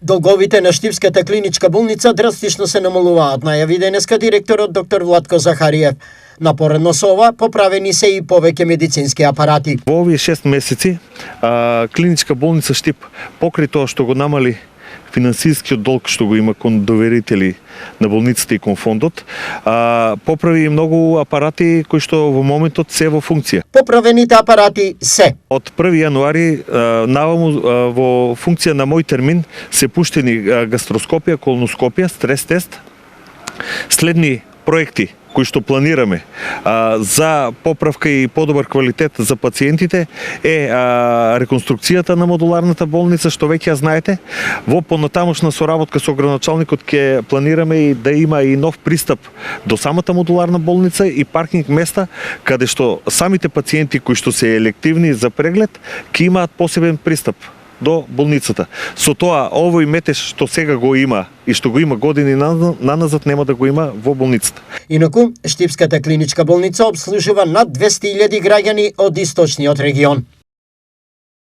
Долговите на Штипската клиничка болница драстично се намалуваат, најави денеска директорот доктор Владко Захариев. Напоредно со ова, поправени се и повеќе медицински апарати. Во овие 6 месеци, клиничка болница Штип, покрај тоа што го намали финансискиот долг што го има кон доверители на болницата и кон фондот, поправи многу апарати кои што во моментот се во функција. Поправените апарати се. Од 1 јануари наваму во функција на мој термин се пуштени гастроскопија, колоноскопија, стрес тест, следни проекти кои што планираме за поправка и подобар квалитет за пациентите е реконструкцијата на модуларната болница, што веќе ја знаете. Во понатамошна соработка со градоначалникот ќе планираме и да има и нов пристап до самата модуларна болница и паркинг места каде што самите пациенти кои што се елективни за преглед ќе имаат посебен пристап до болницата. Со тоа, овој метеж што сега го има и што го има години наназад, нема да го има во болницата. Инаку, Штипската клиничка болница обслужува над 200.000 граѓани од источниот регион.